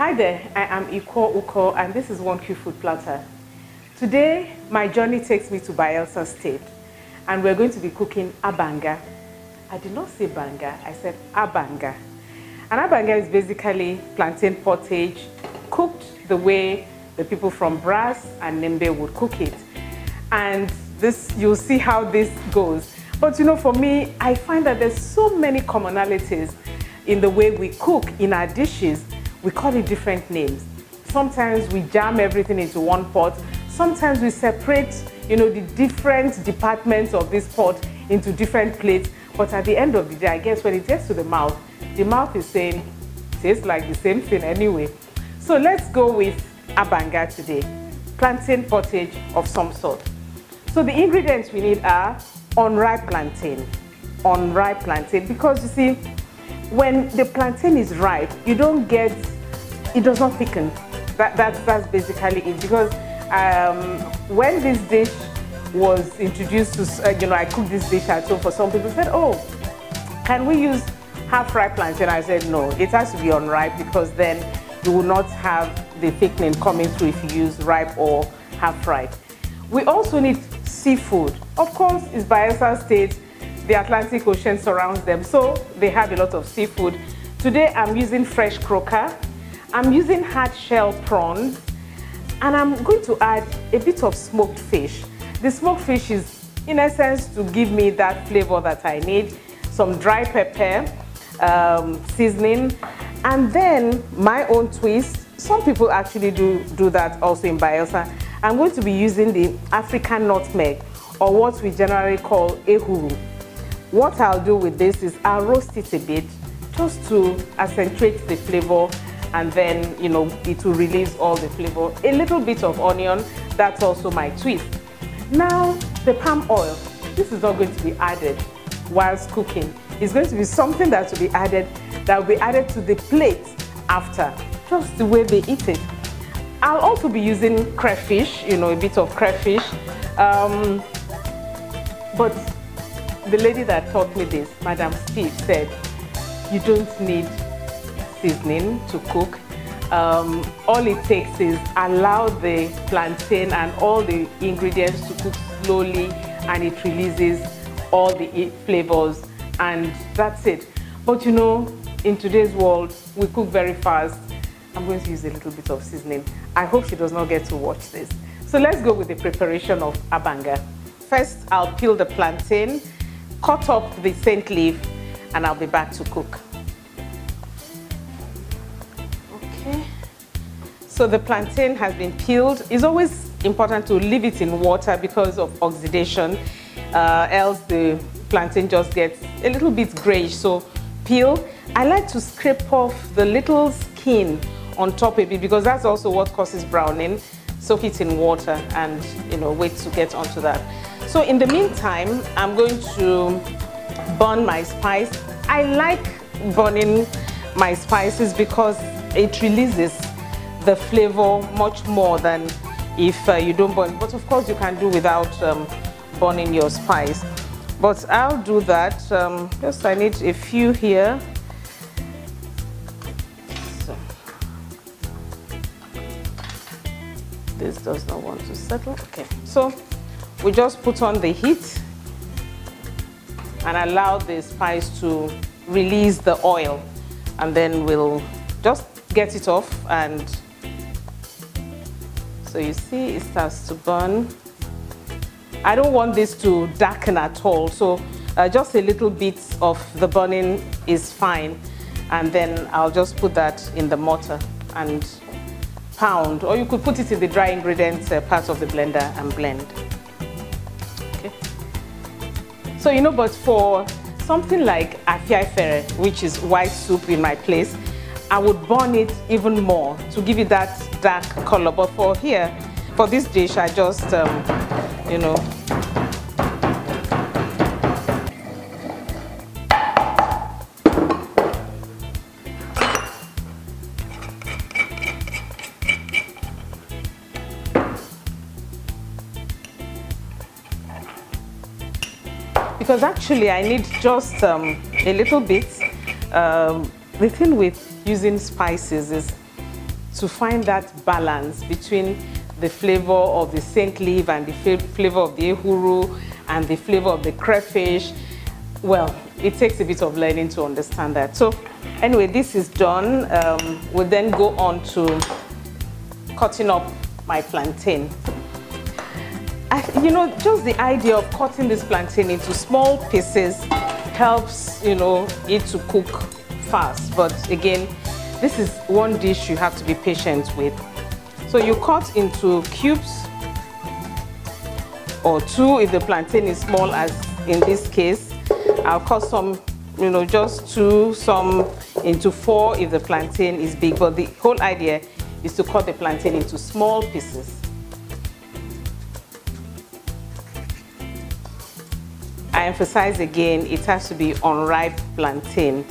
Hi there, I am I1QFOODPLATTER and this is I1Q Food Platter. Today, my journey takes me to Bayelsa State and we're going to be cooking abanga. I did not say banga, I said abanga. And abanga is basically plantain pottage cooked the way the people from Brass and Nembe would cook it. And this, you'll see how this goes. But you know, for me, I find that there's so many commonalities in the way we cook in our dishes. We call it different names. Sometimes we jam everything into one pot. Sometimes we separate, you know, the different departments of this pot into different plates. But at the end of the day, I guess when it gets to the mouth is saying, tastes like the same thing anyway. So let's go with abanga today. Plantain pottage of some sort. So the ingredients we need are unripe plantain. Unripe plantain, because you see, when the plantain is ripe, you don't get, it does not thicken. That's basically it. Because when this dish was introduced to, you know, I cooked this dish at home for some people, said, oh, can we use half-ripe plantain? I said, no, it has to be unripe because then you will not have the thickening coming through if you use ripe or half-ripe. We also need seafood. Of course, it's Bayelsa State. The Atlantic Ocean surrounds them, so they have a lot of seafood. Today I'm using fresh croaker, I'm using hard shell prawns, and I'm going to add a bit of smoked fish. The smoked fish is, in essence, to give me that flavor that I need. Some dry pepper, seasoning, and then my own twist. Some people actually do that also in Bayelsa. I'm going to be using the African nutmeg, or what we generally call ehuru. What I'll do with this is I'll roast it a bit just to accentuate the flavor, and then, you know, it will release all the flavor. A little bit of onion, that's also my twist. Now, the palm oil. This is not going to be added whilst cooking. It's going to be something that will be added to the plate after, just the way they eat it. I'll also be using crayfish, you know, a bit of crayfish. But the lady that taught me this, Madam Steve, said, you don't need seasoning to cook. All it takes is allow the plantain and all the ingredients to cook slowly, and it releases all the flavors, and that's it. But you know, in today's world, we cook very fast. I'm going to use a little bit of seasoning. I hope she does not get to watch this. So let's go with the preparation of abanga. First, I'll peel the plantain, cut up the scent leaf, and I'll be back to cook. Okay. So the plantain has been peeled. It's always important to leave it in water because of oxidation, else the plantain just gets a little bit grayish. So peel. I like to scrape off the little skin on top a bit because that's also what causes browning. Soak it in water and, you know, wait to get onto that. So in the meantime, I'm going to burn my spice. I like burning my spices because it releases the flavor much more than if you don't burn. But of course, you can do without burning your spice. But I'll do that. Just I need a few here. So this does not want to settle. Okay, so we just put on the heat and allow the spice to release the oil, and then we'll just get it off. And so you see it starts to burn. I don't want this to darken at all, so just a little bit of the burning is fine. And then I'll just put that in the mortar and pound, or you could put it in the dry ingredients part of the blender and blend. Okay. So, you know, but for something like afiaifere, which is white soup in my place, I would burn it even more to give it that dark color. But for here, for this dish, I just, you know, because actually I need just a little bit. The thing with using spices is to find that balance between the flavor of the scent leaf and the flavor of the ehuru and the flavor of the crayfish. Well, it takes a bit of learning to understand that. So anyway, this is done. We'll then go on to cutting up my plantain. You know, just the idea of cutting this plantain into small pieces helps, you know, it to cook fast. But again, this is one dish you have to be patient with. So you cut into cubes or 2 if the plantain is small, as in this case. I'll cut some, you know, just 2, some into 4 if the plantain is big. But the whole idea is to cut the plantain into small pieces. I emphasize again, it has to be unripe plantain.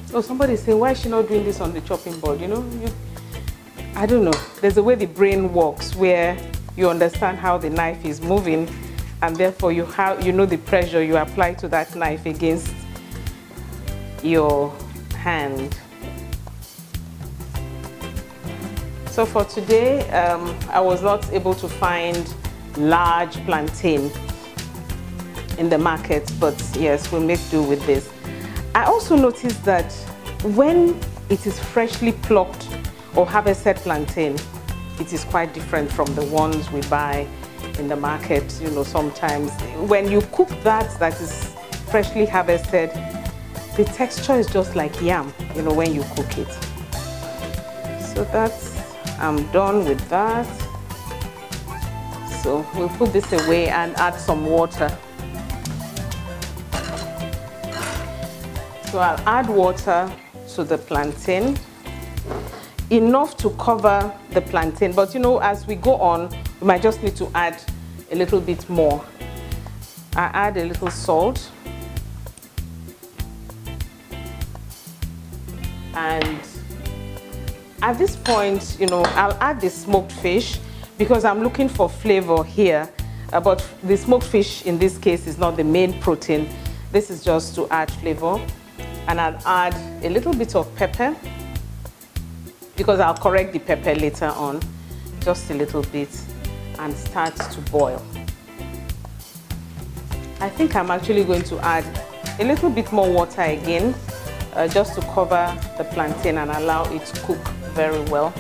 So somebody's saying, why is she not doing this on the chopping board? You know, I don't know. There's a way the brain works where you understand how the knife is moving, and therefore you know the pressure you apply to that knife against your hand. So for today, I was not able to find large plantain in the market, but yes, we'll make do with this. I also noticed that when it is freshly plucked or harvested plantain, it is quite different from the ones we buy in the market. You know, sometimes when you cook that is freshly harvested, the texture is just like yam, you know, when you cook it. So I'm done with that. So we'll put this away and add some water. So I'll add water to the plantain, enough to cover the plantain. But you know, as we go on, we might just need to add a little bit more. I add a little salt. And at this point, you know, I'll add the smoked fish because I'm looking for flavor here. But the smoked fish in this case is not the main protein. This is just to add flavor. And I'll add a little bit of pepper because I'll correct the pepper later on, just a little bit, and start to boil. I think I'm actually going to add a little bit more water again, just to cover the plantain and allow it to cook very well.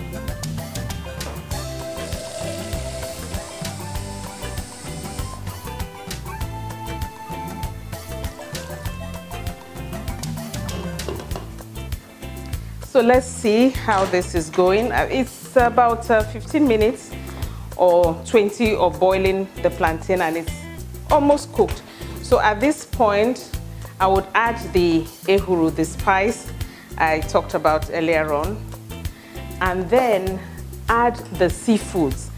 So let's see how this is going. It's about 15 minutes or 20 of boiling the plantain, and it's almost cooked. So at this point, I would add the ehuru, the spice I talked about earlier on, and then add the seafoods.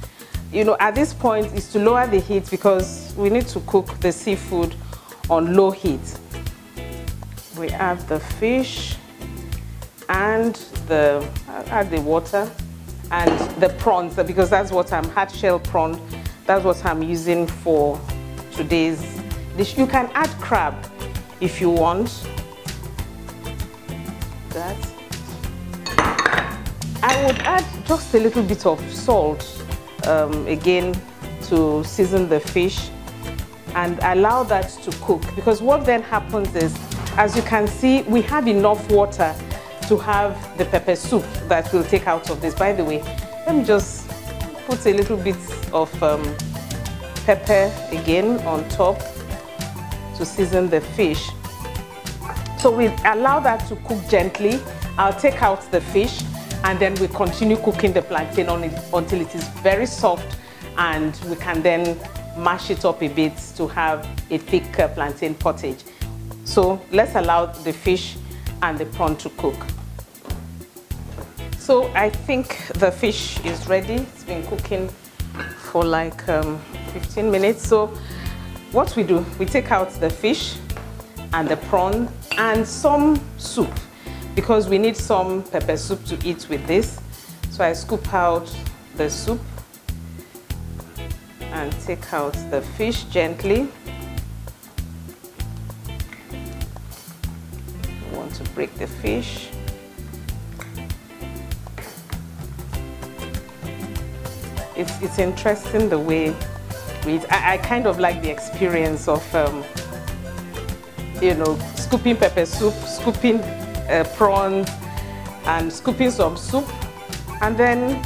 You know, at this point is to lower the heat because we need to cook the seafood on low heat. We add the fish and add the water and the prawns, because that's what hard shell prawn, that's what I'm using for today's dish. You can add crab if you want. That. I would add just a little bit of salt again to season the fish and allow that to cook, because what then happens is, as you can see, we have enough water to have the pepper soup that we'll take out of this. By the way, let me just put a little bit of pepper again on top to season the fish. So we allow that to cook gently. I'll take out the fish and then we continue cooking the plantain on it until it is very soft, and we can then mash it up a bit to have a thick plantain pottage. So let's allow the fish and the prawn to cook. So I think the fish is ready. It's been cooking for like 15 minutes. So what we do, we take out the fish and the prawn and some soup, because we need some pepper soup to eat with this. So I scoop out the soup and take out the fish gently. I want to break the fish. it's interesting the way I kind of like the experience of you know, scooping pepper soup, scooping prawns, and scooping some soup, and then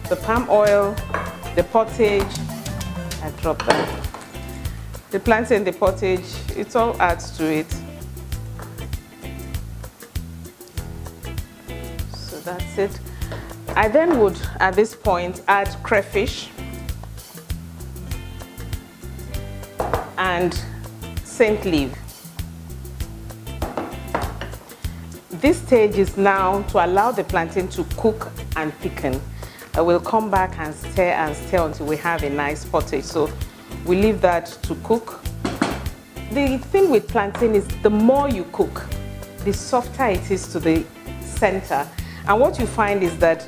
the palm oil, the pottage, I drop that. The plantain, the pottage, it all adds to it. So that's it. I then would, at this point, add crayfish and scent leaf. This stage is now to allow the plantain to cook and thicken. I will come back and stir until we have a nice pottage. So we leave that to cook. The thing with plantain is the more you cook, the softer it is to the center. And what you find is that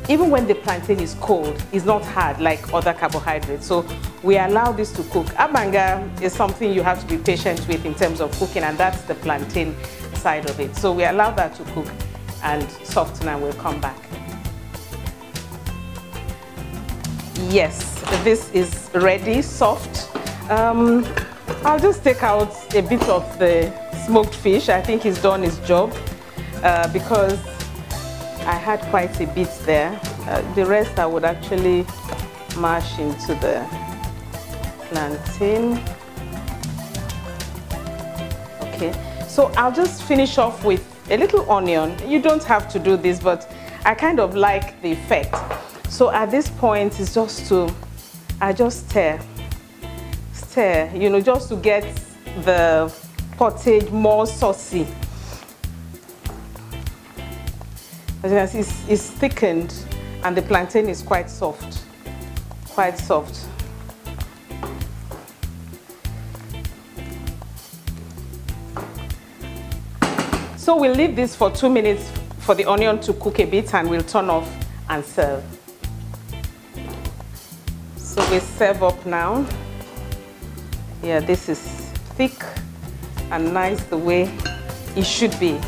even when the plantain is cold, it's not hard like other carbohydrates. So we allow this to cook. Abanga is something you have to be patient with in terms of cooking, and that's the plantain side of it. So we allow that to cook and soften, and we'll come back. Yes, this is ready, soft. I'll just take out a bit of the smoked fish. I think he's done his job because I had quite a bit there. The rest I would actually mash into the plantain. Okay, so I'll just finish off with a little onion. You don't have to do this, but I kind of like the effect. So at this point, it's just I just stir, you know, just to get the pottage more saucy. As you can see, it's thickened, and the plantain is quite soft, quite soft. So we'll leave this for 2 minutes for the onion to cook a bit, and we'll turn off and serve. So we serve up now. Yeah, this is thick and nice the way it should be.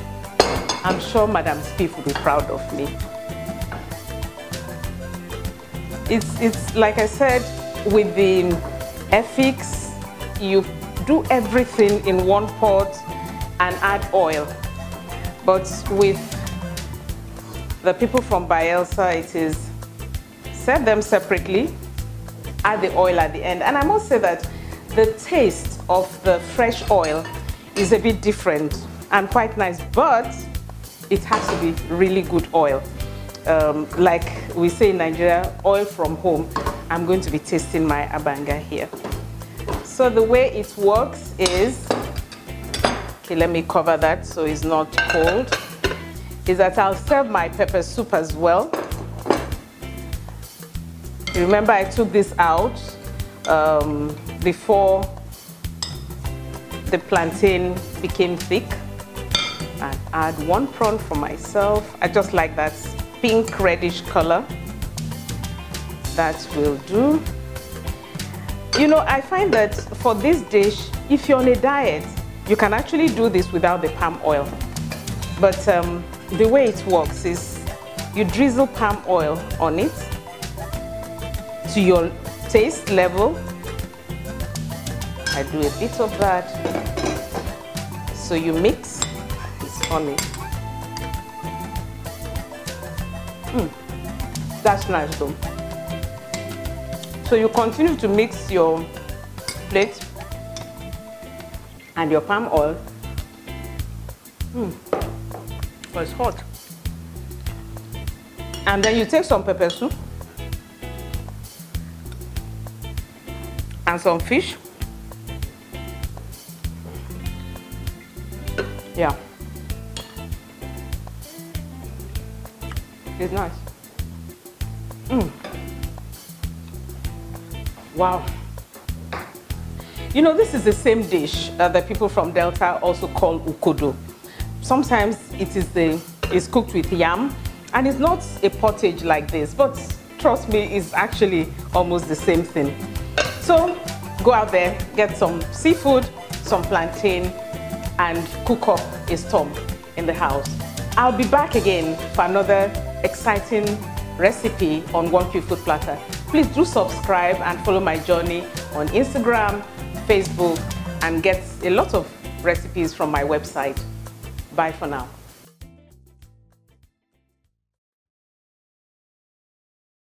I'm sure Madam Spiff will be proud of me. It's like I said, with the FX, you do everything in one pot and add oil. But with the people from Bayelsa, it is serve them separately, add the oil at the end. And I must say that the taste of the fresh oil is a bit different and quite nice, but it has to be really good oil. Like we say in Nigeria, oil from home. I'm going to be tasting my abanga here. So the way it works is, okay, let me cover that so it's not cold, is that I'll serve my pepper soup as well. Remember, I took this out before the plantain became thick. And add one prawn for myself. I just like that pink reddish color. That will do. You know, I find that for this dish, if you're on a diet, you can actually do this without the palm oil. But the way it works is you drizzle palm oil on it to your taste level. I do a bit of that. So you mix. On it. That's nice though. So you continue to mix your plate and your palm oil. Oh, it's hot. And then you take some pepper soup and some fish. Yeah. It's nice. Wow. You know, this is the same dish that people from Delta also call ukodo. Sometimes it's cooked with yam, and it's not a pottage like this, but trust me, it's actually almost the same thing. So go out there, get some seafood, some plantain, and cook up a storm in the house. I'll be back again for another exciting recipe on 1Q Food Platter. Please do subscribe and follow my journey on Instagram, Facebook, and get a lot of recipes from my website. Bye for now.